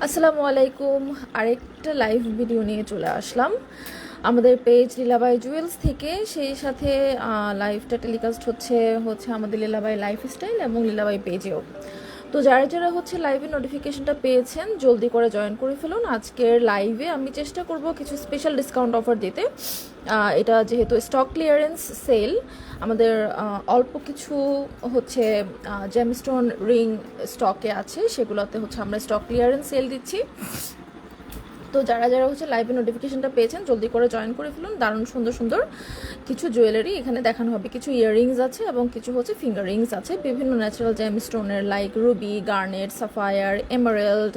আসসালামু আলাইকুম। আরেকটা লাইভ ভিডিও নিয়ে চলে আসলাম আমাদের পেজ লীলাবাই জুয়েলস থেকে। সেই সাথে লাইভটা টেলিকাস্ট হচ্ছে আমাদের লীলাবাই লাইফস্টাইল এবং লীলাবাই পেজেও। তো যারা যারা লাইভে নোটিফিকেশনটা পেয়েছেন জলদি করে জয়েন করে ফেলুন। আজকের লাইভে আমি চেষ্টা করব কিছু স্পেশাল ডিসকাউন্ট অফার দিতে। এটা যেহেতু স্টক ক্লিয়ারেন্স সেল, আমাদের অল্প কিছু জেমস্টোন রিং স্টকে আছে, সেগুলোতে আমরা স্টক ক্লিয়ারেন্স সেল দিচ্ছি। তো যারা যারা লাইভে নোটিফিকেশনটা পেয়েছেন জলদি করে জয়েন করে ফেলুন। দারুণ সুন্দর সুন্দর কিছু জুয়েলারি এখানে দেখানো হবে। কিছু ইয়াররিংস আছে এবং কিছু ফিঙ্গার রিংস আছে বিভিন্ন ন্যাচারাল জেমস্টোনের, like ruby, garnet, sapphire, emerald,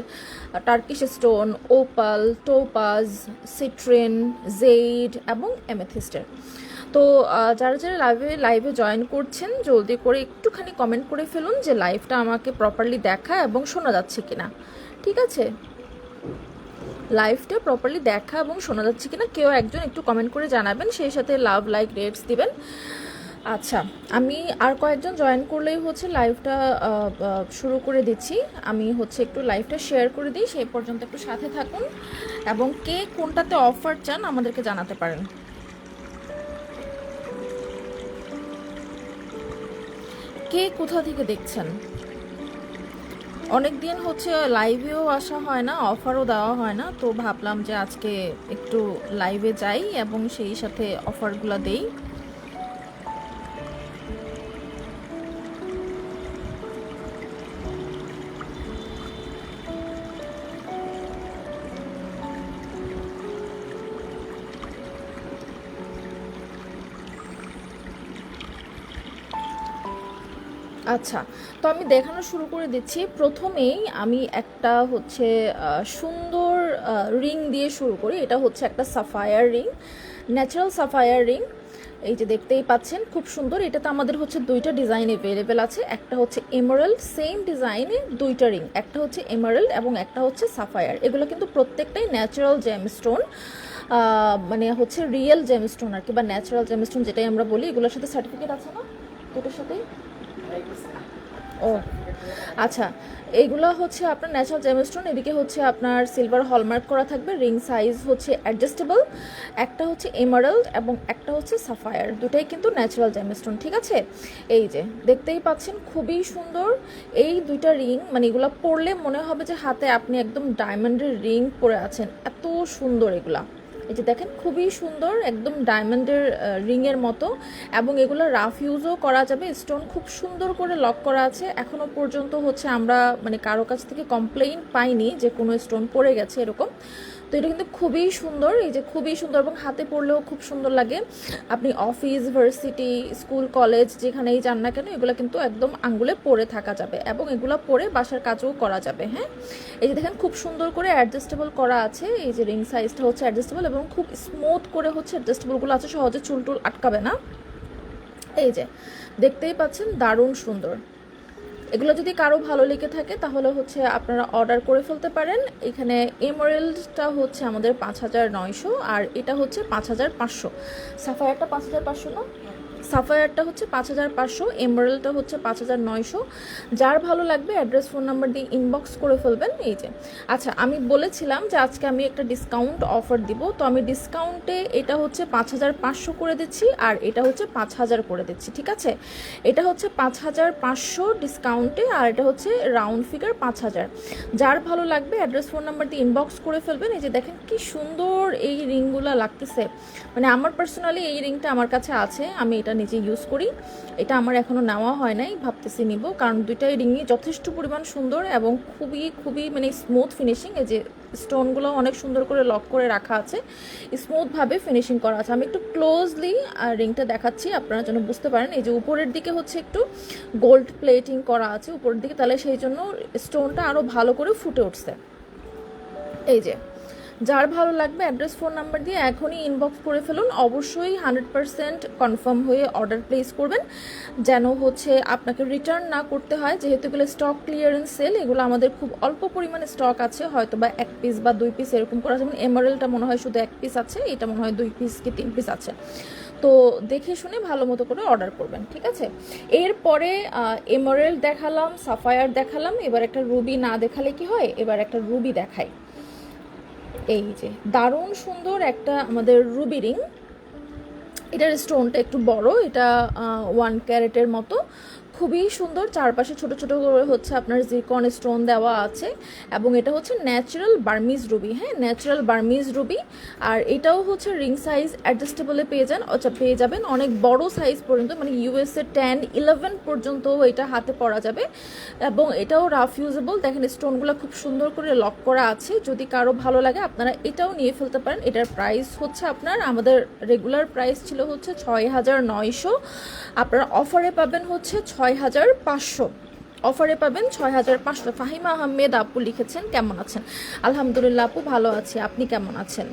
Turkish stone, opal, topaz, citrine, jade এবং এমেথিস্টের। তো যারা যারা লাইভে জয়েন করছেন জলদি করে একটুখানি কমেন্ট করে ফেলুন যে লাইভটা আমাকে প্রপারলি দেখা এবং শোনা যাচ্ছে কিনা। ঠিক আছে, লাইভটা প্রপারলি দেখা এবং শোনা যাচ্ছে কিনা কেউ একজন একটু কমেন্ট করে জানাবেন, সেই সাথে লাভ, লাইক, রেটস দিবেন। আচ্ছা, আমি আর কয়েকজন জয়েন করলেই লাইভটা শুরু করে দিচ্ছি। আমি একটু লাইভটা শেয়ার করে দিই, সেই পর্যন্ত একটু সাথে থাকুন এবং কে কোনটাতে অফার চান আমাদেরকে জানাতে পারেন। কে কোথা থেকে দেখছেন? অনেক দিন লাইভেও আসা হয় না, অফারও দেওয়া হয় না, তো ভাবলাম যে আজকে একটু লাইভে যাই এবং সেই সাথে অফারগুলো দেই। আচ্ছা, তো আমি দেখানো শুরু করে দিচ্ছি। প্রথমেই আমি একটা সুন্দর রিং দিয়ে শুরু করি। এটা একটা Sapphire ring, natural Sapphire ring. এই যে দেখতেই পাচ্ছেন, খুব সুন্দর। এটাতে আমাদের দুইটা ডিজাইন অ্যাভেলেবেল আছে। একটা এমারাল্ড, সেম ডিজাইনে দুইটা রিং, একটা এমারাল্ড এবং একটা সাফায়ার। এগুলো কিন্তু প্রত্যেকটাই ন্যাচারাল জেমস্টোন, মানে রিয়েল জেমস্টোন আর কি, বা ন্যাচারাল জেমস্টোন যেটাই আমরা বলি। এগুলোর সাথে সার্টিফিকেট আছে না দুটোর সাথেই? ও আচ্ছা, এইগুলো আপনার ন্যাচারাল জেমস্টোন। এদিকে আপনার সিলভার হলমার্ক করা থাকবে। Ring size adjustable. একটা এমারাল্ড এবং একটা সাফায়ার, দুটাই কিন্তু ন্যাচারাল জেমস্টোন। ঠিক আছে, এই যে দেখতেই পাচ্ছেন খুবই সুন্দর এই দুইটা রিং। মানে এগুলো পরলে মনে হবে যে হাতে আপনি একদম ডায়মন্ডের রিং পরে আছেন, এত সুন্দর এগুলা। এই যে দেখেন, খুবই সুন্দর, একদম ডায়মন্ডের রিংয়ের মতো। এবং এগুলো রাফ ইউজও করা যাবে। স্টোন খুব সুন্দর করে লক করা আছে। এখনও পর্যন্ত আমরা মানে কারো কাছ থেকে কমপ্লেইন পাইনি যে কোনো স্টোন পড়ে গেছে এরকম। তো এটা কিন্তু খুবই সুন্দর, এই যে খুবই সুন্দর, এবং হাতে পরলেও খুব সুন্দর লাগে। আপনি অফিস, ভার্সিটি, স্কুল, কলেজ যেখানেই যান না কেন এগুলো কিন্তু একদম আঙ্গুলে পরে থাকা যাবে এবং এগুলো পরে বাসার কাজও করা যাবে। হ্যাঁ, এই যে দেখেন খুব সুন্দর করে অ্যাডজাস্টেবল করা আছে। এই যে রিং সাইজটা অ্যাডজাস্টেবল এবং খুব স্মুথ করে অ্যাডজাস্টেবলগুলো আছে, সহজে চুল আটকাবে না। এই যে দেখতেই পাচ্ছেন, দারুণ সুন্দর। এগুলো যদি কারো ভালো লেগে থাকে তাহলে আপনারা অর্ডার করে ফেলতে পারেন। এখানে এমারেল্ডটা আমাদের 5,900 আর এটা 5,500। সাফায়ারটা 5,500 না? সাফায়ারটা 5,500, এমারেল্ডটা 5,900। যার ভালো লাগবে অ্যাড্রেস, ফোন নাম্বার দিয়ে ইনবক্স করে ফেলবেন। এই যে আচ্ছা, আমি বলেছিলাম যে আজকে আমি একটা ডিসকাউন্ট অফার দিব, তো আমি ডিসকাউন্টে এটা 5,500 করে দিচ্ছি আর এটা 5,000 করে দিচ্ছি। ঠিক আছে, এটা 5,500 ডিসকাউন্টে আর এটা রাউন্ড ফিগার 5,000। যার ভালো লাগবে অ্যাড্রেস, ফোন নাম্বার দিয়ে ইনবক্স করে ফেলবেন। এই যে দেখেন কি সুন্দর এই রিংগুলো লাগতেছে। মানে আমার পার্সোনালি এই রিংটা আমার কাছে আছে, আমি এটা নিজে ইউজ করি। এটা আমার এখনও নেওয়া হয় নাই, ভাবতেছি নিব, কারণ দুইটাই রিংই যথেষ্ট পরিমাণ সুন্দর এবং খুবই খুবই মানে স্মুথ ফিনিশিং। এই যে স্টোনগুলো অনেক সুন্দর করে লক করে রাখা আছে, স্মুথভাবে ফিনিশিং করা আছে। আমি একটু ক্লোজলি রিংটা দেখাচ্ছি আপনারা যেন বুঝতে পারেন। এই যে উপরের দিকে একটু গোল্ড প্লেটিং করা আছে উপরের দিকে, তাহলে সেই জন্য স্টোনটা আরও ভালো করে ফুটে উঠছে। এই যে যার ভালো লাগবে অ্যাড্রেস, ফোন নাম্বার দিয়ে এখনই ইনবক্স করে ফেলুন। অবশ্যই 100% কনফার্ম হয়ে অর্ডার প্লেস করবেন, যেন আপনাকে রিটার্ন না করতে হয়। যেহেতু এগুলো স্টক ক্লিয়ারেন্স সেল, এগুলো আমাদের খুব অল্প পরিমাণে স্টক আছে, হয়তো বা 1 পিস বা 2 পিস এরকম করা। যেমন এমারেলটা মনে হয় শুধু 1 পিস আছে, এটা মনে হয় 2 পিস কি 3 পিস আছে। তো তো দেখে শুনে ভালো মতো করে অর্ডার করবেন, ঠিক আছে? এরপরে এমারেল্ড দেখালাম, সাফায়ার দেখালাম, এবার একটা রুবি না দেখালে কি হয়, এবার একটা রুবি দেখাই। এই যে দারুণ সুন্দর একটা আমাদের রুবি রিং। এটার স্টোনটা একটু বড়, এটা 1 ক্যারেটের মতো, খুবই সুন্দর। চারপাশে ছোট ছোট করে হচ্ছে আপনার জিরকন স্টোন দেওয়া আছে, এবং এটা হচ্ছে ন্যাচারাল বার্মিজ রুবি। হ্যাঁ, ন্যাচারাল বার্মিজ রুবি। আর এটাও হচ্ছে রিং সাইজ অ্যাডজাস্টেবলে পেয়ে যাবেন অনেক বড় সাইজ পর্যন্ত, মানে ইউএসএ 10-11 পর্যন্ত এটা হাতে পরা যাবে। এবং এটাও রাফ ইউজেবল। দেখেন স্টোনগুলো খুব সুন্দর করে লক করা আছে। যদি কারো ভালো লাগে আপনারা এটাও নিয়ে ফেলতে পারেন। এটার প্রাইস হচ্ছে আপনার, আমাদের রেগুলার প্রাইস ছিল হচ্ছে 6,900, আপনারা অফারে পাবেন হচ্ছে 6,500। অফারে পাবেন 6,500। ফাহিমা আহমেদ আপু লিখেছেন, কেমন আছেন? আলহামদুলিল্লাহ আপু, ভালো আছি, আপনি কেমন আছেন?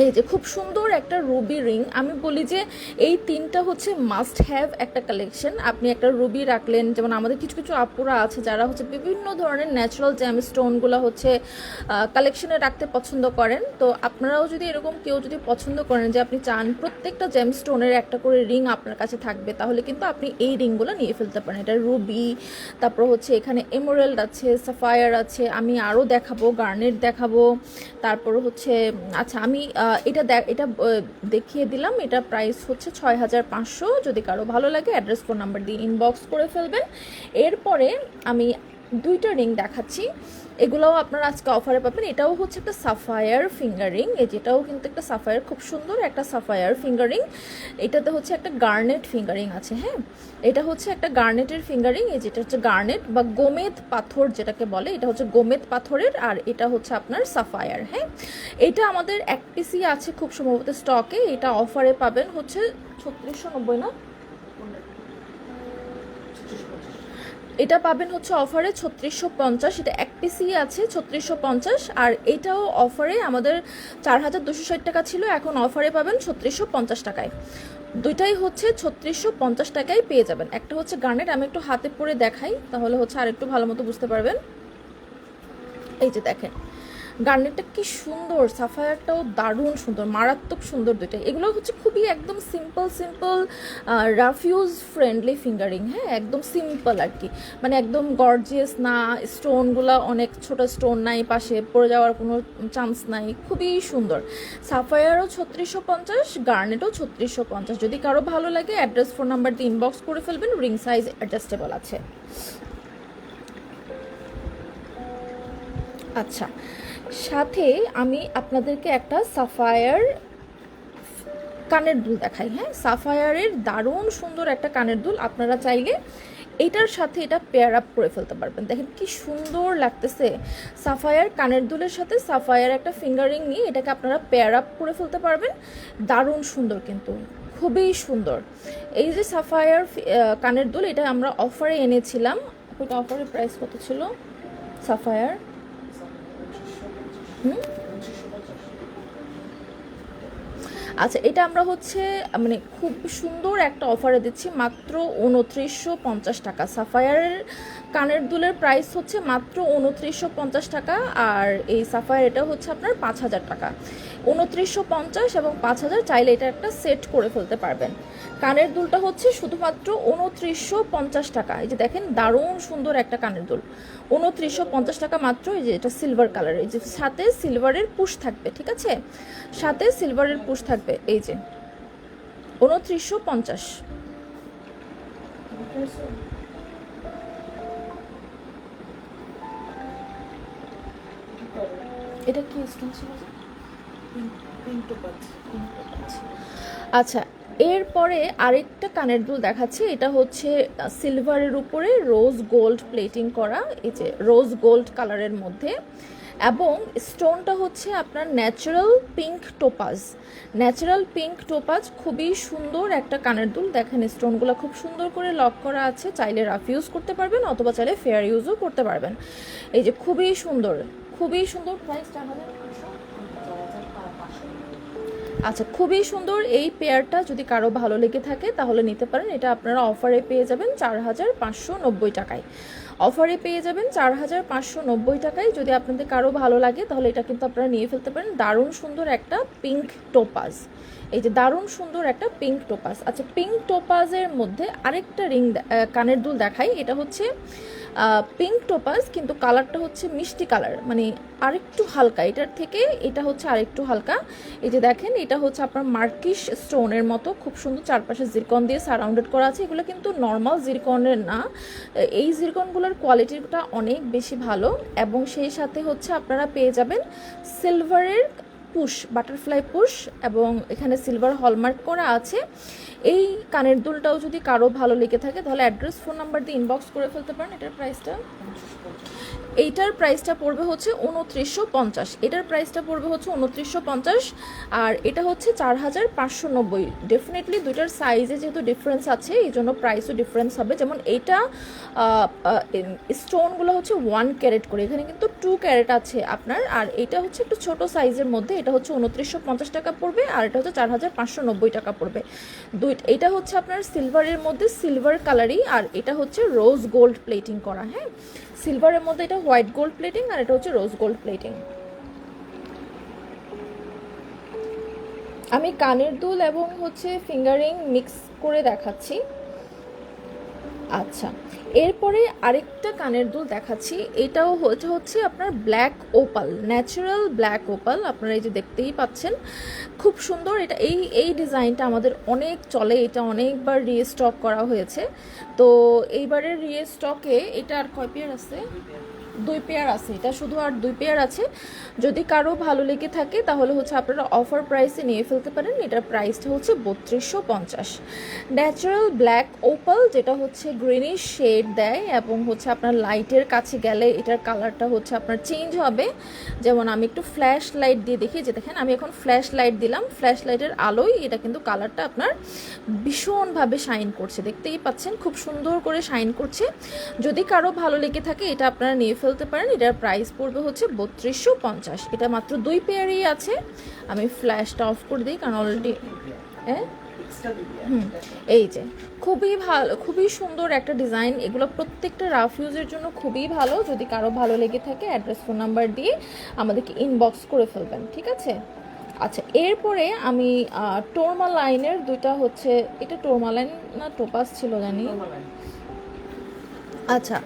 এই যে খুব সুন্দর একটা রুবি রিং। আমি বলি যে এই তিনটা হচ্ছে মাস্ট হ্যাভ একটা কালেকশন। আপনি একটা রুবি রাখলেন, যেমন আমাদের কিছু কিছু আপুরা আছে যারা হচ্ছে বিভিন্ন ধরনের ন্যাচারাল জ্যাম স্টোনগুলো হচ্ছে কালেকশনে রাখতে পছন্দ করেন। তো আপনারাও যদি এরকম কেউ যদি পছন্দ করেন যে আপনি চান প্রত্যেকটা জ্যাম স্টোনের একটা করে রিং আপনার কাছে থাকবে, তাহলে কিন্তু আপনি এই রিংগুলো নিয়ে ফেলতে পারেন। এটা রুবি, তারপর হচ্ছে এখানে এমোরেল্ড আছে, সাফায়ার আছে, আমি আরও দেখাবো, গার্নেট দেখাবো, তারপর হচ্ছে আচ্ছা আমি এটা দেখিয়ে দিলাম। এটা প্রাইস হচ্ছে 6,500। যদি কারো ভালো লাগে অ্যাড্রেস, ফোন নাম্বার দিয়ে ইনবক্স করে ফেলবেন। এরপরে আমি দুইটা রিং দেখাচ্ছি, এগুলোও আপনারা আজকে অফারে পাবেন। এটাও হচ্ছে একটা সাফায়ার ফিঙ্গারিং, যেটাও কিন্তু একটা সাফায়ার, খুব সুন্দর একটা সাফায়ার ফিঙ্গারিং। এটাতে হচ্ছে একটা গার্নেট ফিঙ্গারিং আছে। হ্যাঁ, এটা হচ্ছে একটা গার্নেটের ফিঙ্গারিং। যেটা হচ্ছে গার্নেট বা গোমেদ পাথর যেটাকে বলে, এটা হচ্ছে গোমেদ পাথরের, আর এটা হচ্ছে আপনার সাফায়ার। হ্যাঁ, এটা আমাদের এক পিসি আছে খুব সম্ভবত স্টকে। এটা অফারে পাবেন হচ্ছে 3690 না, এটা পাবেন হচ্ছে অফারে 3650। এটা এক পিসি আছে 3650। আর এটাও অফারে আমাদের 4,260 টাকা ছিল, এখন অফারে পাবেন 3650 টাকায়। দুইটাই হচ্ছে 3650 টাকায় পেয়ে যাবেন। একটা হচ্ছে গার্নেট, আমি একটু হাতে পরে দেখাই, তাহলে হচ্ছে আর একটু ভালো মতো বুঝতে পারবেন। এই যে দেখেন গার্নেটটা কি সুন্দর, সাফায়ারটাও দারুণ সুন্দর, মারাত্মক সুন্দর দুইটাই। এগুলো হচ্ছে খুবই একদম সিম্পল রাফিউজ ফ্রেন্ডলি ফিঙ্গারিং। হ্যাঁ, একদম সিম্পল আর কি, মানে একদম গর্জিয়াস না, স্টোনগুলো অনেক ছোট স্টোন নাই, পাশে পড়ে যাওয়ার কোনো চান্স নাই, খুবই সুন্দর। সাফায়ারও 3650, গার্নেটও 3650। যদি কারো ভালো লাগে অ্যাড্রেস, ফোন নাম্বার দিয়ে ইনবক্স করে ফেলবেন। রিং সাইজ অ্যাডজাস্টেবল আছে। আচ্ছা, সাথে আমি আপনাদেরকে একটা সাফায়ার কানের দুল দেখাই। হ্যাঁ, সাফায়ারের দারুণ সুন্দর একটা কানের দুল। আপনারা চাইলে এটার সাথে এটা পেয়ার আপ করে ফেলতে পারবেন। দেখেন কি সুন্দর লাগতেছে। সাফায়ার কানের দুলের সাথে সাফায়ার একটা ফিঙ্গারিং নিয়ে এটাকে আপনারা পেয়ার আপ করে ফেলতে পারবেন। দারুণ সুন্দর, কিন্তু খুবই সুন্দর। এই যে সাফায়ার কানের দুল, এটা আমরা অফারে এনেছিলাম। এটা অফারের প্রাইস কত ছিল সাফায়ার? আচ্ছা, এটা আমরা হচ্ছে মানে খুব সুন্দর একটা অফারে দিচ্ছি, মাত্র 2950 টাকা। সাফায়ারের কানের দুলের প্রাইস হচ্ছে মাত্র 2950 টাকা। আর এই সাফায়ার এটা হচ্ছে আপনার 5,000 টাকা। 2950 এবং 5,000, চাইলে এটা একটা সেট করে ফেলতে পারবেন। কানের দুলটা হচ্ছে শুধুমাত্র 2950 টাকা। এই যে দেখেন দারুণ সুন্দর একটা কানের দুল, 2950 টাকা মাত্র। এই যে এটা সিলভার কালার, এই যে সাথে সিলভারের পুশ থাকবে, ঠিক আছে, সাথে সিলভারের পুশ থাকবে। এই যে 2950। এটা কি স্টোন ছিল? আচ্ছা, এরপরে আরেকটা কানের দুল দেখাচ্ছি। এটা হচ্ছে সিলভারের উপরে রোজ গোল্ড প্লেটিং করা, এই যে রোজ গোল্ড কালারের মধ্যে, এবং স্টোনটা হচ্ছে আপনার natural pink topaz. Natural pink topaz, খুবই সুন্দর একটা কানের দুল। দেখেন স্টোনগুলো খুব সুন্দর করে লক করা আছে, চাইলে রাফ ইউজ করতে পারবেন অথবা চাইলে ফেয়ার ইউজও করতে পারবেন। এই যে খুবই সুন্দর, খুবই সুন্দর। প্রাইস 4,500। আচ্ছা, খুবই সুন্দর এই পেয়ারটা। যদি কারো ভালো লেগে থাকে তাহলে নিতে পারেন। এটা আপনারা অফারে পেয়ে যাবেন 4,590 টাকায়। অফারে পেয়ে যাবেন 4,590 টাকায়। যদি আপনাদের কারো ভালো লাগে তাহলে এটা কিন্তু আপনারা নিয়ে ফেলতে পারেন। দারুণ সুন্দর একটা পিঙ্ক টোপাজ, এই যে দারুণ সুন্দর একটা পিঙ্ক টোপাস। আচ্ছা, পিঙ্ক টোপাজের মধ্যে আরেকটা রিং কানের দুল দেখাই। এটা হচ্ছে পিঙ্ক টোপাস, কিন্তু কালারটা হচ্ছে মিষ্টি কালার, মানে আরেকটু হালকা, এটার থেকে এটা হচ্ছে আরেকটু হালকা। এই যে দেখেন, এটা হচ্ছে আপনার মার্কিশ স্টোনের মতো খুব সুন্দর, চারপাশে জিরকন দিয়ে সারাউন্ডেড করা আছে। এগুলো কিন্তু নর্মাল জিরকনের না, এই জিরকনগুলোর কোয়ালিটিটা অনেক বেশি ভালো। এবং সেই সাথে হচ্ছে আপনারা পেয়ে যাবেন সিলভারের পুশ, বাটারফ্লাই পুশ, এবং এখানে সিলভার হলমার্ক করা আছে। এই কানের দুলটাও যদি কারো ভালো লেগে থাকে তাহলে অ্যাড্রেস, ফোন নাম্বার দিয়ে ইনবক্স করে ফেলতে পারেন। এইটার প্রাইসটা পড়বে হচ্ছে 2950, এটার প্রাইসটা পড়বে হচ্ছে 2950, আর এটা হচ্ছে 4590। ডেফিনেটলি দুইটার সাইজে যেহেতু ডিফারেন্স আছে এই জন্য প্রাইসও ডিফারেন্স হবে। যেমন এইটা স্টোনগুলো হচ্ছে 1 ক্যারেট করে, এখানে কিন্তু 2 ক্যারেট আছে আপনার। আর এটা হচ্ছে একটু ছোট সাইজের মধ্যে, এটা হচ্ছে 2950 টাকা পড়বে, আর এটা হচ্ছে 4590 টাকা পড়বে। এটা হচ্ছে আপনার সিলভারের মধ্যে সিলভার কালারই, আর এটা হচ্ছে রোজ গোল্ড প্লেটিং করা। হ্যাঁ, সিলভারের মধ্যে এটা হোয়াইট গোল্ড প্লেটিং, আর এটা হচ্ছে রোজ গোল্ড প্লেটিং। আমি কানের দুল এবং হচ্ছে ফিঙ্গারিং মিক্স করে দেখাচ্ছি। আচ্ছা, এরপরে আরেকটা কানের দুল দেখাচ্ছি। এটাও হচ্ছে আপনার black opal, natural black opal. আপনারা এই যে দেখতেই পাচ্ছেন, খুব সুন্দর। এটা এই ডিজাইনটা আমাদের অনেক চলে, এটা অনেকবার রিস্টক করা হয়েছে। তো এইবারের রিস্টকে এটা আর কয় পেয়ার আছে? 2 পেয়ার আছে, এটা শুধু আর 2 পেয়ার আছে। যদি কারো ভালো লেগে থাকে তাহলে হচ্ছে আপনারা অফার প্রাইসে নিয়ে ফেলতে পারেন। এটার প্রাইসটা হচ্ছে 3250। ন্যাচারাল ব্ল্যাক ওপাল, যেটা হচ্ছে গ্রিনিশ শেড দেয়, এবং হচ্ছে আপনার লাইটের কাছে গেলে এটার কালারটা হচ্ছে আপনার চেঞ্জ হবে। যেমন আমি একটু ফ্ল্যাশ লাইট দিয়ে দেখি, যে দেখেন আমি এখন ফ্ল্যাশ লাইট দিলাম, ফ্ল্যাশ লাইটের আলোয় এটা কিন্তু কালারটা আপনার ভীষণভাবে শাইন করছে, দেখতেই পাচ্ছেন খুব সুন্দর করে শাইন করছে। যদি কারো ভালো লেগে থাকে এটা আপনারা নিয়ে ফেলতে পারেন। এটার প্রাইস পড়বে হচ্ছে 3250। এটা মাত্র 2 পেয়ারই আছে। আমি ফ্ল্যাশটা অফ করে দিই, কারণ অলরেডি এই যে খুবই ভালো, খুবই সুন্দর একটা ডিজাইন। এগুলো প্রত্যেকটা রাফ ইউজের জন্য খুবই ভালো। যদি কারো ভালো লেগে থাকে অ্যাড্রেস, ফোন নাম্বার দিয়ে আমাদেরকে ইনবক্স করে ফেলবেন, ঠিক আছে? আচ্ছা, এরপরে আমি টোরমা লাইনের দুইটা হচ্ছে, এটা টোরমা লাইন না টোপাস ছিল জানি। আচ্ছা,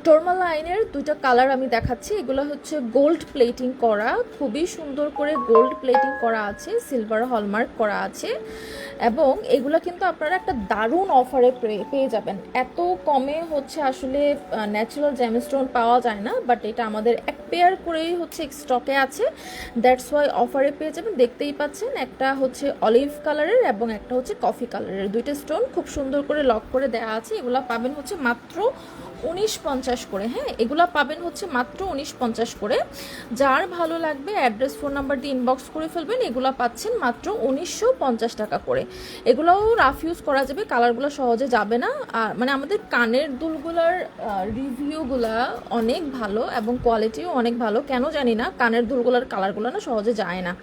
টোরমা লাইনের দুইটা কালার আমি দেখাচ্ছি। এগুলো হচ্ছে গোল্ড প্লেটিং করা, খুবই সুন্দর করে গোল্ড প্লেটিং করা আছে, সিলভার হলমার্ক করা আছে। এবং এগুলো কিন্তু আপনারা একটা দারুণ অফারে পেয়ে যাবেন। এত কমে হচ্ছে আসলে ন্যাচারাল জ্যামস্টোন পাওয়া যায় না, বাট এটা আমাদের 1 পেয়ার করেই হচ্ছে স্টকে আছে, দ্যাটস ওয়াই অফারে পেয়ে যাবেন। দেখতেই পাচ্ছেন, একটা হচ্ছে অলিভ কালারের এবং একটা হচ্ছে কফি কালারের, দুইটা স্টোন খুব সুন্দর করে লক করে দেওয়া আছে। এগুলো পাবেন হচ্ছে মাত্র 1950 করে। হ্যাঁ, এগুলা পাবেন হচ্ছে মাত্র 1950 করে। যার ভালো লাগবে অ্যাড্রেস, ফোন নাম্বার দিয়ে ইনবক্স করে ফেলবেন। এগুলা পাচ্ছেন মাত্র 1950 টাকা করে। এগুলোও রাফ ইউজ করা যাবে, কালারগুলো সহজে যাবে না। আর মানে আমাদের কানের দুলগুলার রিভিউগুলা অনেক ভালো এবং কোয়ালিটিও অনেক ভালো। কেন জানি না কানের দুলগুলার কালারগুলো না সহজে যায় না,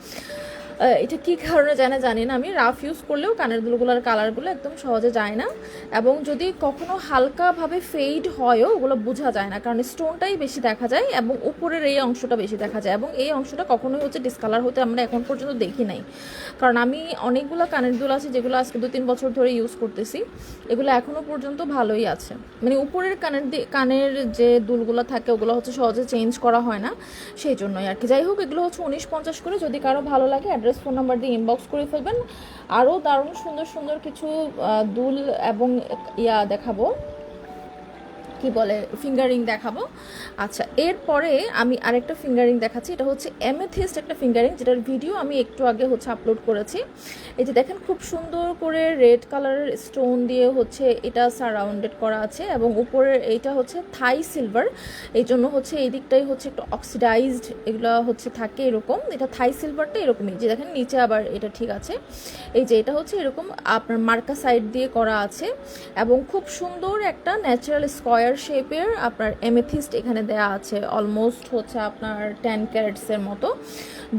এটা কী কারণে জানি না। আমি রাফ ইউজ করলেও কানের দুলগুলোর কালারগুলো একদম সহজে যায় না, এবং যদি কখনো হালকাভাবে ফেড হয়ও ওগুলো বোঝা যায় না, কারণ স্টোনটাই বেশি দেখা যায় এবং উপরের এই অংশটা বেশি দেখা যায়। এবং এই অংশটা কখনোই হচ্ছে ডিসকালার হতে আমরা এখন পর্যন্ত দেখি নাই, কারণ আমি অনেকগুলো কানের দুল আছে যেগুলো আজকে 2-3 বছর ধরে ইউজ করতেছি, এগুলো এখনও পর্যন্ত ভালোই আছে। মানে উপরের কানের যে দুলগুলো থাকে ওগুলো হচ্ছে সহজে চেঞ্জ করা হয় না, সেই জন্যই আর কি। যাই হোক, এগুলো হচ্ছে 1950 করে। যদি কারো ভালো লাগে অ্যাড্রেস, ফোন নাম্বার দিয়ে ইনবক্স করে ফেলবেন। আরও দারুণ সুন্দর সুন্দর কিছু দুল এবং দেখাবো, কি বলে, ফিঙ্গারিং দেখাবো। আচ্ছা, এরপরে আমি আরেকটা ফিঙ্গারিং দেখাচ্ছি। এটা হচ্ছে অ্যামেথিস্ট একটা ফিঙ্গারিং, যেটার ভিডিও আমি একটু আগে হচ্ছে আপলোড করেছি। এই যে দেখেন, খুব সুন্দর করে রেড কালারের স্টোন দিয়ে হচ্ছে এটা সারাউন্ডেড করা আছে, এবং উপরের এইটা হচ্ছে থাই সিলভার, এই জন্য হচ্ছে এই দিকটাই হচ্ছে একটু অক্সিডাইজড এগুলো হচ্ছে থাকে এরকম। এটা থাই সিলভারটা এরকমই, যে দেখেন নিচে আবার এটা ঠিক আছে। এই যে এটা হচ্ছে এরকম আপনার মার্কা সাইড দিয়ে করা আছে, এবং খুব সুন্দর একটা ন্যাচারাল স্কোয়ার শেপের আপনার এমেথিস্ট এখানে দেয়া আছে, অলমোস্ট হচ্ছে আপনার 10 ক্যারেটসের মতো।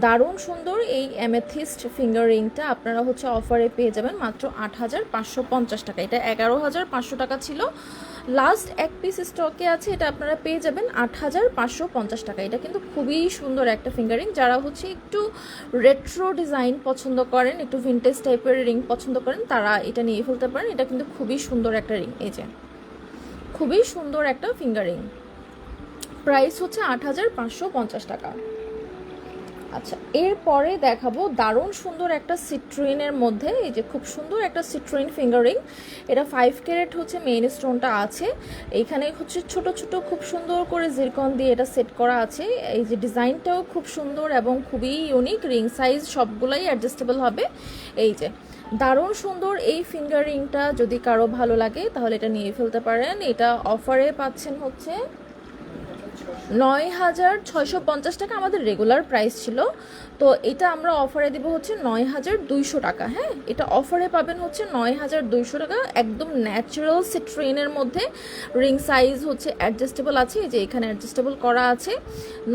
দারুণ সুন্দর এই এমেথিস্ট ফিঙ্গারিংটা আপনারা হচ্ছে অফারে পেয়ে যাবেন মাত্র 8550 টাকা। এটা 11500 টাকা ছিল, লাস্ট এক পিস স্টকে আছে, এটা আপনারা পেয়ে যাবেন 8,550 টাকা। এটা কিন্তু খুবই সুন্দর একটা ফিঙ্গারিং। যারা হচ্ছে একটু রেট্রো ডিজাইন পছন্দ করেন, একটু ভিন্টেজ টাইপের রিং পছন্দ করেন, তারা এটা নিয়ে ফেলতে পারেন। এটা কিন্তু খুবই সুন্দর একটা রিং, এই যে খুবই সুন্দর একটা ফিঙ্গারিং। প্রাইস হচ্ছে 8,550 টাকা। আচ্ছা, এরপরে দেখাবো দারুণ সুন্দর একটা সিট্রুইনের মধ্যে, এই যে খুব সুন্দর একটা সিট্রুইন ফিঙ্গারিং। এটা 5 ক্যারেট হচ্ছে মেইন স্টোনটা আছে। এইখানে হচ্ছে ছোট ছোট খুব সুন্দর করে জিরকন দিয়ে এটা সেট করা আছে। এই যে ডিজাইনটাও খুব সুন্দর এবং খুবই ইউনিক। রিং সাইজ সবগুলাই অ্যাডজাস্টেবল হবে। এই যে দারুণ সুন্দর এই ফিঙ্গারিংটা, যদি কারো ভালো লাগে তাহলে এটা নিয়ে ফেলতে পারেন। এটা অফারে পাচ্ছেন হচ্ছে 9,650 টাকা। আমাদের রেগুলার প্রাইস ছিল, তো এটা আমরা অফারে দিব হচ্ছে 9,200 টাকা। হ্যাঁ, এটা অফারে পাবেন হচ্ছে 9,200 টাকা, একদম ন্যাচারাল সিট্রেইনের মধ্যে। রিং সাইজ হচ্ছে অ্যাডজাস্টেবল আছে, এই যে এখানে অ্যাডজাস্টেবল করা আছে।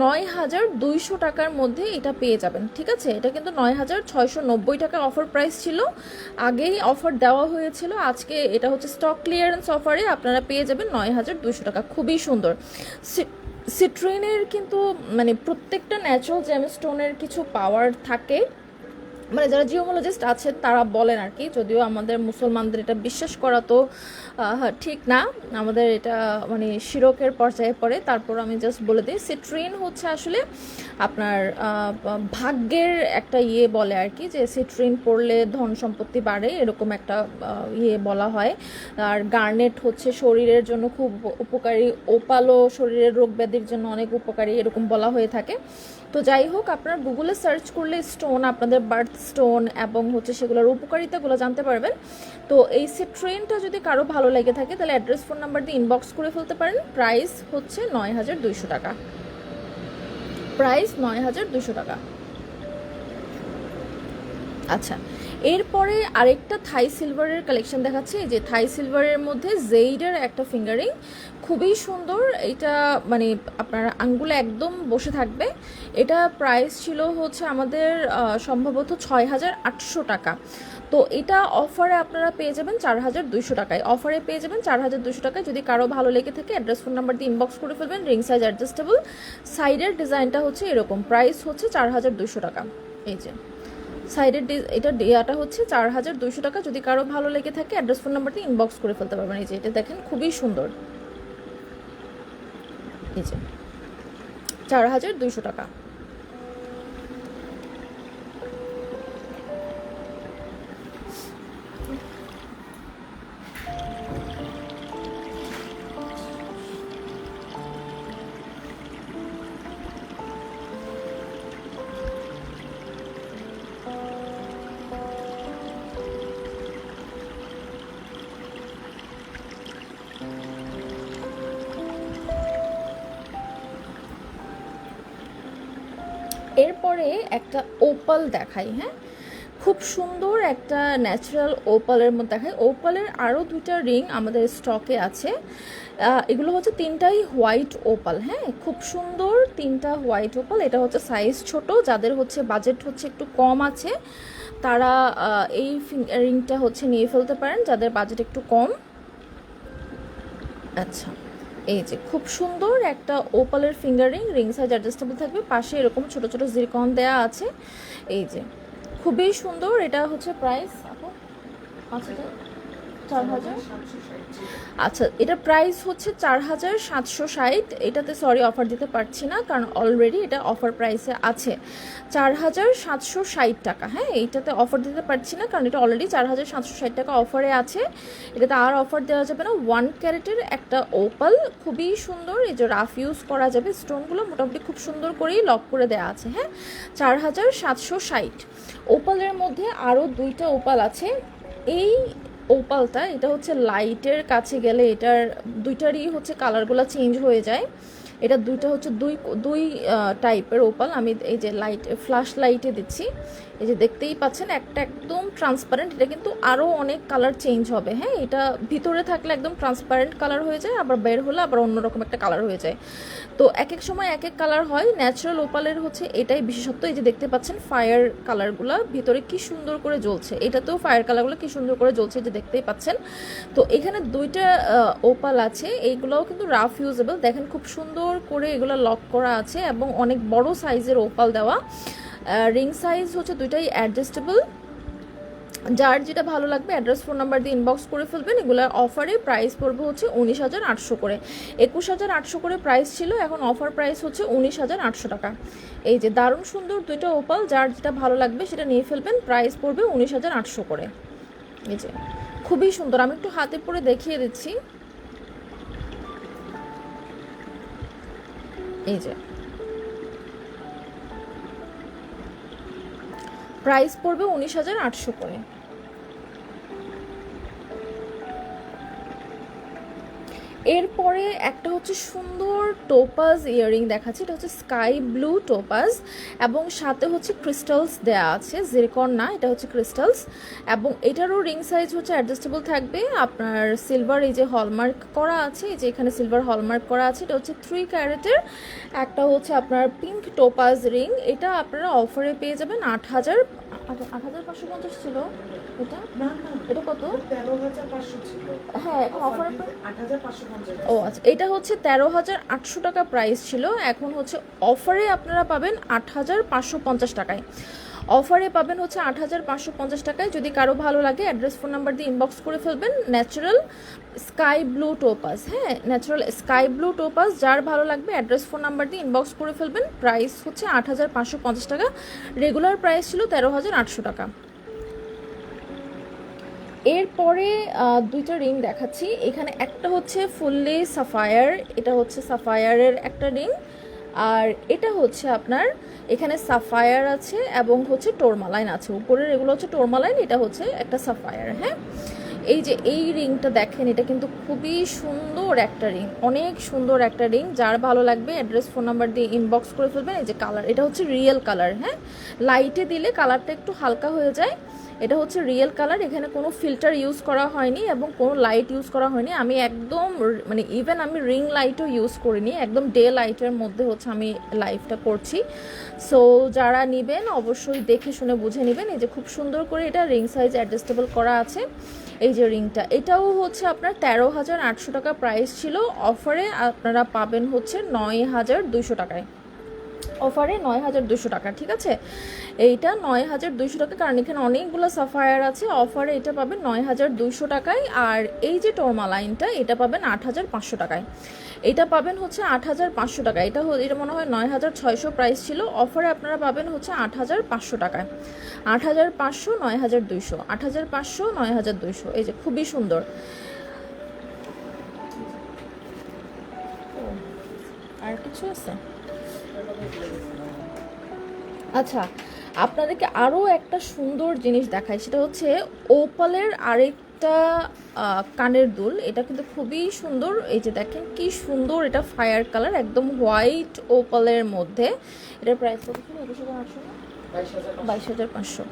9,200 টাকার মধ্যে এটা পেয়ে যাবেন, ঠিক আছে। এটা কিন্তু 9,690 টাকা অফার প্রাইস ছিল, আগেই অফার দেওয়া হয়েছিল। আজকে এটা হচ্ছে স্টক ক্লিয়ারেন্স অফারে আপনারা পেয়ে যাবেন 9,200 টাকা। খুবই সুন্দর। সিট্রিনের কিন্তু মানে প্রত্যেকটা ন্যাচারাল জেমস্টোনের কিছু পাওয়ার থাকে, মানে যারা জিওমোলজিস্ট আছে তারা বলেন আর কি। যদিও আমাদের মুসলমানদের এটা বিশ্বাস করা তো ঠিক না, আমাদের এটা মানে শিরকের পর্যায়ে পড়ে। তারপর আমি জাস্ট বলে দিই, সিট্রিন হচ্ছে আসলে আপনার ভাগ্যের একটা ইয়ে বলে আর কি, যে সিট্রিন পড়লে ধন সম্পত্তি বাড়ে, এরকম একটা ইয়ে বলা হয়। আর গার্নেট হচ্ছে শরীরের জন্য খুব উপকারী, ওপালও শরীরের রোগ ব্যাধির জন্য অনেক উপকারী, এরকম বলা হয়ে থাকে। তো যাই হোক, আপনারা গুগলে সার্চ করলে স্টোন, আপনাদের বার্থ স্টোন এবং হচ্ছে সেগুলোর উপকারিতাগুলো জানতে পারবেন। তো এই সিট্রেইনটা যদি কারো ভালো লেগে থাকে তাহলে অ্যাড্রেস ফোন নাম্বার দিয়ে ইনবক্স করে ফেলতে পারেন। প্রাইস হচ্ছে 9,200 টাকা। প্রাইস 9,200 টাকা। আচ্ছা, এরপরে আরেকটা থাই সিলভারের কালেকশন দেখাচ্ছে। এই যে থাই সিলভারের মধ্যে জেইডের একটা ফিঙ্গারিং, খুবই সুন্দর। এটা মানে আপনার আঙ্গুলে একদম বসে থাকবে। এটা প্রাইস ছিল হচ্ছে আমাদের সম্ভবত 6,800 টাকা। তো এটা অফারে আপনারা পেয়ে যাবেন 4,200 টাকায়। অফারে পেয়ে যাবেন 4,200 টাকায়। যদি কারো ভালো লেগে থাকে অ্যাড্রেস ফোন নাম্বার দিয়ে ইনবক্স করে ফেলবেন। রিং সাইজ অ্যাডজাস্টেবল, সাইডের ডিজাইনটা হচ্ছে এরকম। প্রাইস হচ্ছে 4,200 টাকা। এই যে সাইডের এটা হচ্ছে 4,200 টাকা। যদি কারো ভালো লেগে থাকে অ্যাড্রেস ফোন নাম্বারটি ইনবক্স করে ফেলতে পারবেন। এই যে এটা দেখেন, খুবই সুন্দর। এই যে 4,200 টাকা। এরপরে একটা ওপাল দেখাই। হ্যাঁ, খুব সুন্দর একটা ন্যাচারাল ওপালের মধ্যে দেখাই। ওপালের আরও দুইটা রিং আমাদের স্টকে আছে। এগুলো হচ্ছে তিনটাই হোয়াইট ওপাল। হ্যাঁ, খুব সুন্দর তিনটা হোয়াইট ওপাল। এটা হচ্ছে সাইজ ছোট, যাদের হচ্ছে বাজেট হচ্ছে একটু কম আছে তারা এই রিংটা হচ্ছে নিয়ে ফেলতে পারেন, যাদের বাজেট একটু কম। আচ্ছা, এই যে খুব সুন্দর একটা ওপালের ফিঙ্গারিং, রিং সাইজ অ্যাডজাস্টেবল থাকবে। পাশে এরকম ছোট ছোট জিরকন দেয়া আছে। এই যে খুবই সুন্দর। এটা হচ্ছে প্রাইস 4,000। আচ্ছা, এটা প্রাইস হচ্ছে 4,760। এটাতে সরি অফার দিতে পারছি না, কারণ অলরেডি এটা অফার প্রাইসে আছে 4,760 টাকা। হ্যাঁ, এইটাতে অফার দিতে পারছি না কারণ এটা অলরেডি 4,760 টাকা অফারে আছে। এটাতে আর অফার দেওয়া যাবে না। 1 ক্যারেটের একটা ওপাল, খুবই সুন্দর। এই যে রাফ ইউজ করা যাবে। স্টোনগুলো মোটামুটি খুব সুন্দর করেই লক করে দেওয়া আছে। হ্যাঁ, 4,760। ওপালের মধ্যে আরও দুইটা ওপাল আছে। এই ওপালটা, এটা হচ্ছে লাইটের কাছে গেলে এটার দুইটারই হচ্ছে কালারগুলো চেঞ্জ হয়ে যায়। এটা দুইটা হচ্ছে দুই টাইপের ওপাল। আমি এই যে লাইট ফ্ল্যাশ লাইটে দিচ্ছি। এই যে দেখতেই পাচ্ছেন একটা একদম ট্রান্সপারেন্ট, এটা কিন্তু আরও অনেক কালার চেঞ্জ হবে। হ্যাঁ, এটা ভিতরে থাকলে একদম ট্রান্সপারেন্ট কালার হয়ে যায়, আবার বের হলে আবার অন্যরকম একটা কালার হয়ে যায়। তো এক এক সময় এক এক কালার হয়। ন্যাচারাল ওপালের হচ্ছে এটাই বিশেষত্ব। এই যে দেখতে পাচ্ছেন ফায়ার কালারগুলো ভিতরে কি সুন্দর করে জ্বলছে, এটাতেও ফায়ার কালারগুলো কি সুন্দর করে জ্বলছে, যে দেখতেই পাচ্ছেন। তো এখানে দুইটা ওপাল আছে, এইগুলোও কিন্তু রাফ ইউজেবল। দেখেন খুব সুন্দর করে এগুলো লক করা আছে এবং অনেক বড় সাইজের ওপাল দেওয়া। রিং সাইজ হচ্ছে দুইটাই অ্যাডজাস্টেবল। যার যেটা ভালো লাগবে অ্যাড্রেস ফোন নাম্বার দিয়ে ইনবক্স করে ফেলবেন। এগুলোর অফারে প্রাইস পড়বে হচ্ছে 19,800 করে। 21,800 করে প্রাইস ছিল, এখন অফার প্রাইস হচ্ছে 19,800 টাকা। এই যে দারুণ সুন্দর দুইটা ওপাল, যার যেটা ভালো লাগবে সেটা নিয়ে ফেলবেন। প্রাইস পড়বে 19,800 করে। এই যে খুবই সুন্দর, আমি একটু হাতে পরে দেখিয়ে দিচ্ছি। এই যে প্রাইস পড়বে 19,800 করে। এরপরে একটা হচ্ছে সুন্দর টোপাজ ইয়াররিং দেখাচ্ছি। এটা হচ্ছে স্কাই ব্লু টোপাজ এবং সাথে হচ্ছে ক্রিস্টালস দেয়া আছে, জিরকন না, এটা হচ্ছে ক্রিস্টালস। এবং এটারও রিং সাইজ হচ্ছে অ্যাডজাস্টেবল থাকবে। আপনার সিলভার এই যে হলমার্ক করা আছে, এই যে এখানে সিলভার হলমার্ক করা আছে। এটা হচ্ছে 3 ক্যারেটের। একটা হচ্ছে আপনার পিঙ্ক টোপাজ রিং, এটা আপনারা অফারে পেয়ে যাবেন 8,550 ছিল এটা। এটা কত? 13,500 ছিল। হ্যাঁ, এখন অফারে 8,550। ও আচ্ছা, এটা হচ্ছে 13,800 টাকা প্রাইস ছিল, এখন হচ্ছে অফারে আপনারা পাবেন 8,550 টাকায়। অফারে পাবেন হচ্ছে 8,550 টাকায়। যদি কারো ভালো লাগে অ্যাড্রেস ফোন নাম্বার দিয়ে ইনবক্স করে ফেলবেন। ন্যাচারাল স্কাই ব্লু টোপাস, হ্যাঁ ন্যাচারাল স্কাই ব্লু টোপাস, যার ভালো লাগবে অ্যাড্রেস ফোন নাম্বার দিয়ে ইনবক্স করে ফেলবেন। প্রাইস হচ্ছে 8,550 টাকা, রেগুলার প্রাইস ছিল 13,800 টাকা। এরপরে দুইটা রিং দেখাচ্ছি। এখানে একটা হচ্ছে ফুললি সাফায়ার, এটা হচ্ছে সাফায়ারের একটা রিং। আর এটা হচ্ছে আপনার এখানে সাফায়ার আছে এবং হচ্ছে টোরমালাইন আছে উপরের, এগুলো হচ্ছে টোরমালাইন, এটা হচ্ছে একটা সাফায়ার। হ্যাঁ, এই যে এই রিংটা দেখেন, এটা কিন্তু খুবই সুন্দর একটা রিং, অনেক সুন্দর একটা রিং। যার ভালো লাগবে অ্যাড্রেস ফোন নাম্বার দিয়ে ইনবক্স করে ফেলবেন। এই যে কালার, এটা হচ্ছে রিয়েল কালার। হ্যাঁ, লাইটে দিলে কালারটা একটু হালকা হয়ে যায়। এটা হচ্ছে রিয়েল কালার, এখানে কোনো ফিল্টার ইউজ করা হয়নি এবং কোনো লাইট ইউজ করা হয়নি। আমি একদম মানে ইভেন আমি রিং লাইটও ইউজ করিনি, একদম ডে লাইটের মধ্যে হচ্ছে আমি লাইভটা করছি। সো যারা নেবেন অবশ্যই দেখে শুনে বুঝে নেবেন। এই যে খুব সুন্দর করে এটা রিং সাইজ অ্যাডজাস্টেবল করা আছে। এই যে রিংটা, এটাও হচ্ছে আপনার 13,800 টাকা প্রাইস ছিল, অফারে আপনারা পাবেন হচ্ছে 9,200 টাকায়। অফারে 9,200 টাকা, ঠিক আছে। এইটা 9,200 টাকা, কারণ এখানে অনেকগুলো সাফায়ার আছে। অফারে এটা পাবেন 9,200 টাকায়। আর এই যে টোরমালাইনটা, এটা পাবেন 8,500 টাকায়। এটা পাবেন হচ্ছে 8,500 টাকা। এটা মনে হয় 9,600 প্রাইস ছিল, অফারে আপনারা পাবেন হচ্ছে 8,500 টাকায়। 8,500, 9,200, 8,500, 9,200। এই যে খুবই সুন্দর। আর কিছু আছে? আচ্ছা, আপনাদেরকে আরও একটা সুন্দর জিনিস দেখাই, সেটা হচ্ছে ওপালের আরেকটা কানের দুল। এটা কিন্তু খুবই সুন্দর। এই যে দেখেন কি সুন্দর, এটা ফায়ার কালার, একদম হোয়াইট ওপালের মধ্যে। এটার প্রাইস কত ছিল? 21,800, 22,500।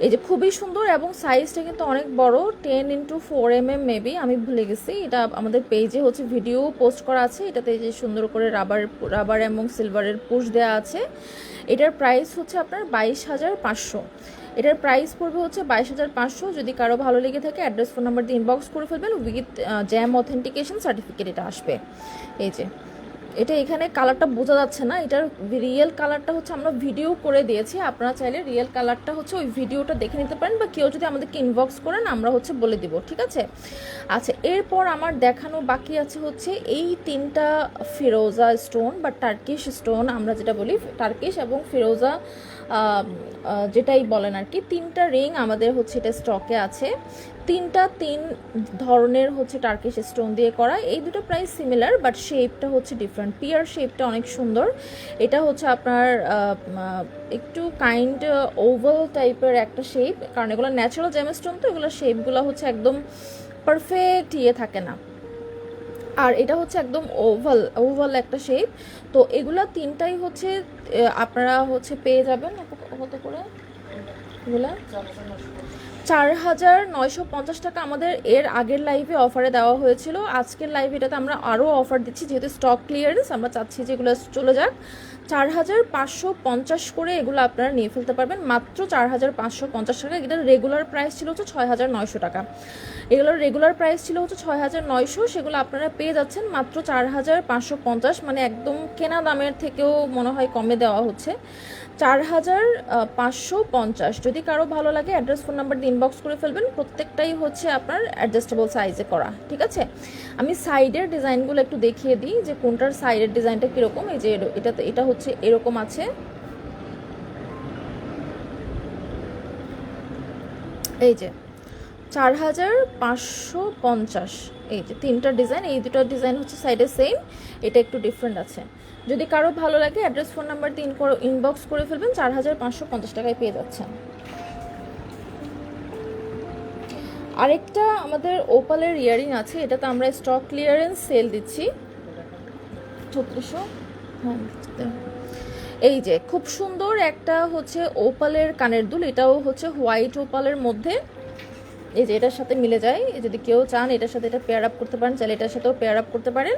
এই যে খুবই সুন্দর এবং সাইজটা কিন্তু অনেক বড়, 10x4 mm মেবি, আমি ভুলে গেছি। এটা আমাদের পেজে হচ্ছে ভিডিও পোস্ট করা আছে। এটাতে যে সুন্দর করে রাবার এবং সিলভারের পুশ দেওয়া আছে। এটার প্রাইস হচ্ছে আপনার 22,500। এটার প্রাইস পড়বে হচ্ছে 22,500। যদি কারো ভালো লেগে থাকে অ্যাড্রেস ফোন নাম্বার দিয়ে ইনবক্স করে ফেলবেন, উইথ জ্যাম অথেন্টিকেশন সার্টিফিকেট এটা আসবে। এই যে এটা এখানে কালারটা বোঝা যাচ্ছে না, এটার রিয়েল কালারটা হচ্ছে আমরা ভিডিও করে দিয়েছি। আপনারা চাইলে রিয়েল কালারটা হচ্ছে ওই ভিডিওটা দেখে নিতে পারেন, বা কেউ যদি আমাদেরকে ইনবক্স করেন আমরা হচ্ছে বলে দিব, ঠিক আছে। আচ্ছা, এরপর আমার দেখানো বাকি আছে হচ্ছে এই তিনটা ফিরোজা স্টোন বা টার্কিশ স্টোন, আমরা যেটা বলি টার্কিশ এবং ফিরোজা যেটাই বলেন আর কি। তিনটা রিং আমাদের হচ্ছে এটা স্টকে আছে। তিন ধরনের হচ্ছে টার্কিশ স্টোন দিয়ে করা। এই দুটো প্রাইস সিমিলার, বাট শেপটা হচ্ছে ডিফারেন্ট। পিয়ার শেপটা অনেক সুন্দর। এটা হচ্ছে আপনার একটু কাইন্ড ওভাল টাইপের একটা শেপ, কারণ এগুলো ন্যাচারাল জেমস্টোন, তো এগুলো শেপগুলো হচ্ছে একদম পারফেক্ট থাকে না। আর এটা হচ্ছে একদম ওভাল একটা শেপ। তো এগুলা তিনটাই হচ্ছে আপনারা হচ্ছে পেয়ে যাবেন কত করে? এগুলা 4,950 4,950 টাকা আমাদের এর আগের লাইভে অফারে দেওয়া হয়েছিল। আজকের লাইভে এটাতে আমরা আরও অফার দিচ্ছি, যেহেতু স্টক ক্লিয়ারেন্স আমরা চাচ্ছি যে এগুলো চলে যাক। 4,550 করে এগুলো আপনারা নিয়ে ফেলতে পারবেন মাত্র 4,550 টাকা। এটার রেগুলার প্রাইস ছিল হচ্ছে 6,900 টাকা। এগুলোর রেগুলার প্রাইস ছিল হচ্ছে 6,900, সেগুলো আপনারা পেয়ে যাচ্ছেন মাত্র 4,550, মানে একদম কেনা দামের থেকেও মনে হয় কমে দেওয়া হচ্ছে। 4,550। যদি কারো ভালো লাগে অ্যাড্রেস ফোন নাম্বার দিয়ে ইনবক্স করে ফেলবেন। প্রত্যেকটাই হচ্ছে আপনার অ্যাডজাস্টেবল সাইজে করা, ঠিক আছে। আমি সাইডের ডিজাইনগুলো একটু দেখিয়ে দিই যে কোনটার সাইডের ডিজাইনটা কীরকম। এই যে এটা হচ্ছে এরকম আছে, এই যে 4,550। এই যে তিনটা ডিজাইন, এই দুটো ডিজাইন হচ্ছে সাইডে সেম, এটা একটু ডিফারেন্ট আছে। যদি কারো ভালো লাগে অ্যাড্রেস ফোন নাম্বার দিয়ে ইনবক্স করে ফেলবেন, 4,550 টাকায় পেয়ে যাচ্ছেন। আরেকটা আমাদের ওপালের ইয়ারিং আছে, এটাতে আমরা স্টক ক্লিয়ারেন্স সেল দিচ্ছি 3600। হ্যাঁ, এই যে খুব সুন্দর একটা হচ্ছে ওপালের কানের দুল, এটাও হচ্ছে হোয়াইট ওপালের মধ্যে। এই যে এটার সাথে মিলে যায়, যদি কেউ চান এটার সাথে এটা পেয়ার আপ করতে পারেন, চাইলে এটার সাথেও পেয়ার আপ করতে পারেন।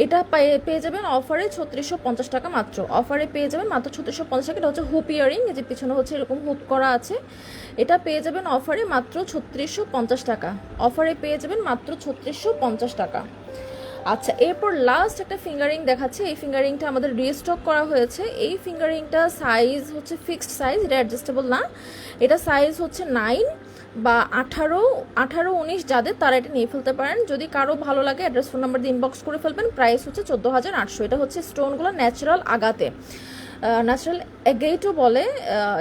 এটা পেয়ে যাবেন অফারে 3650 টাকা মাত্র। অফারে পেয়ে যাবেন মাত্র 3650 টাকা। এটা হচ্ছে হুপ ইয়ারিং, এই যে পিছনে হচ্ছে এরকম হুপ করা আছে। এটা পেয়ে যাবেন অফারে মাত্র 3650 টাকা। অফারে পেয়ে যাবেন মাত্র 3650 টাকা। আচ্ছা, এরপর লাস্ট একটা ফিঙ্গারিং দেখাচ্ছে। এই ফিঙ্গারিংটা আমাদের রিস্টক করা হয়েছে। এই ফিঙ্গারিংটা সাইজ হচ্ছে ফিক্সড সাইজ, এটা অ্যাডজাস্টেবল না। এটা সাইজ হচ্ছে 9 বা 18-19 যাদের, তারা এটা নিয়ে ফেলতে পারেন। যদি কারো ভালো লাগে অ্যাড্রেস ফোন নাম্বার দিয়ে ইনবক্স করে ফেলবেন। প্রাইস হচ্ছে 14,800। এটা হচ্ছে স্টোনগুলো ন্যাচারাল আগাতে, ন্যাচারাল এগেইটও বলে।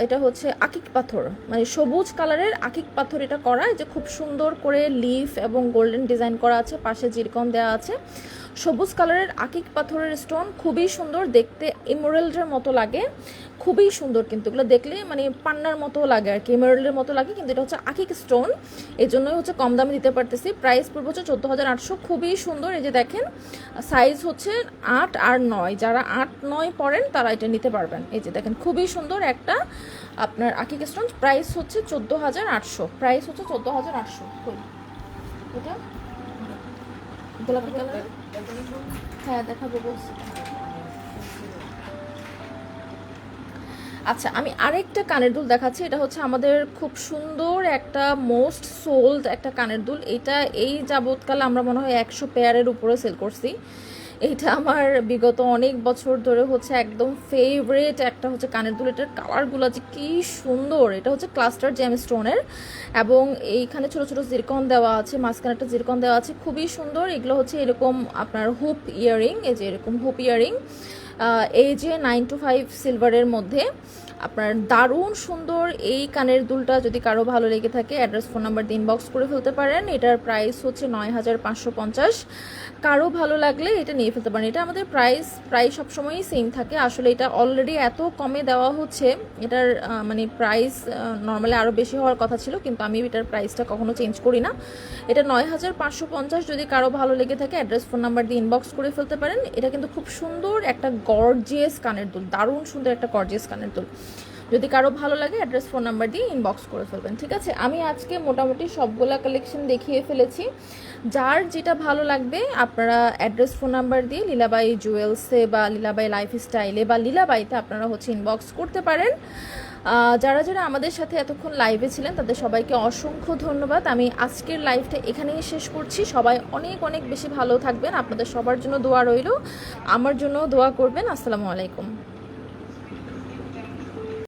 এটা হচ্ছে আকিক পাথর, মানে সবুজ কালারের আকিক পাথর এটা করা। এই যে খুব সুন্দর করে লিফ এবং গোল্ডেন ডিজাইন করা আছে, পাশে জিরকন দেওয়া আছে। সবুজ কালারের আকিক পাথরের স্টোন, খুবই সুন্দর দেখতে, এমরাল্ডের মতো লাগে, খুবই সুন্দর। কিন্তু এগুলো দেখলে মানে পান্নার মতো লাগে আর কি, এমরাল্ডের মতো লাগে, কিন্তু এটা হচ্ছে আকিক স্টোন, এই জন্যই হচ্ছে কম দামে দিতে পারতেছি। প্রাইস পড়বে হচ্ছে 14,800। খুবই সুন্দর। এই যে দেখেন সাইজ হচ্ছে 8 আর 9, যারা 8-9 পরেন তারা এটা নিতে পারবেন। এই যে দেখেন খুবই সুন্দর একটা আপনার আকিক স্টোন। প্রাইস হচ্ছে 14,800। প্রাইস হচ্ছে 14,800। এটা গোলাপি কালার, হ্যাঁ দেখাবো বলছি। আচ্ছা, আমি আরেকটা কানের দুল দেখাচ্ছি। এটা হচ্ছে আমাদের খুব সুন্দর একটা মোস্ট সোল্ড একটা কানের দুল। এটা এই যাবৎকালে আমরা মনে হয় 100 পেয়ারের উপরে সেল করছি। এইটা আমার বিগত অনেক বছর ধরে হচ্ছে একদম ফেভারিট একটা হচ্ছে কানের দুল। এটার কালারগুলো যে কি সুন্দর। এটা হচ্ছে ক্লাস্টার জেম স্টোনের এবং এইখানে ছোট ছোট জিরকন দেওয়া আছে, মাঝখানে একটা জিরকন দেওয়া আছে, খুবই সুন্দর। এগুলো হচ্ছে এরকম আপনার হুপ ইয়ারিং, এই যে এরকম হুপ ইয়ারিং, এই যে 9 to 5 সিলভারের মধ্যে আপনার দারুণ সুন্দর। এই কানের দুলটা যদি কারো ভালো লেগে থাকে অ্যাড্রেস ফোন নাম্বার দিয়ে ইনবক্স করে ফেলতে পারেন। এটার প্রাইস হচ্ছে 9,550। কারো ভালো লাগলে এটা নিয়ে ফেলতে পারেন। এটা আমাদের প্রাইস সবসময়ই সেম থাকে। আসলে এটা অলরেডি এত কমে দেওয়া হচ্ছে, এটার মানে প্রাইস নর্মালি আরও বেশি হওয়ার কথা ছিল, কিন্তু আমি এটার প্রাইসটা কখনো চেঞ্জ করি না। এটা 9,550। যদি কারো ভালো লেগে থাকে অ্যাড্রেস ফোন নাম্বার দিয়ে ইনবক্স করে ফেলতে পারেন। এটা কিন্তু খুব সুন্দর একটা গর্জিয়াস কানের দুল, দারুণ সুন্দর একটা গর্জিয়াস কানের দুল। যদি কারো ভালো লাগে অ্যাড্রেস ফোন নাম্বার দিয়ে ইনবক্স করে ফেলবেন, ঠিক আছে। আমি আজকে মোটামুটি সবগুলা কালেকশন দেখিয়ে ফেলেছি। যার যেটা ভালো লাগবে আপনারা অ্যাড্রেস ফোন নাম্বার দিয়ে লীলাবাই জুয়েলসে বা লীলাবাই লাইফস্টাইলে বা লীলাবাইতে আপনারা হচ্ছে ইনবক্স করতে পারেন। যারা যারা আমাদের সাথে এতক্ষণ লাইভে ছিলেন তাদের সবাইকে অসংখ্য ধন্যবাদ। আমি আজকের লাইভটা এখানেই শেষ করছি। সবাই অনেক অনেক বেশি ভালো থাকবেন। আপনাদের সবার জন্য দোয়া রইল, আমার জন্য দোয়া করবেন। আসসালামু আলাইকুম।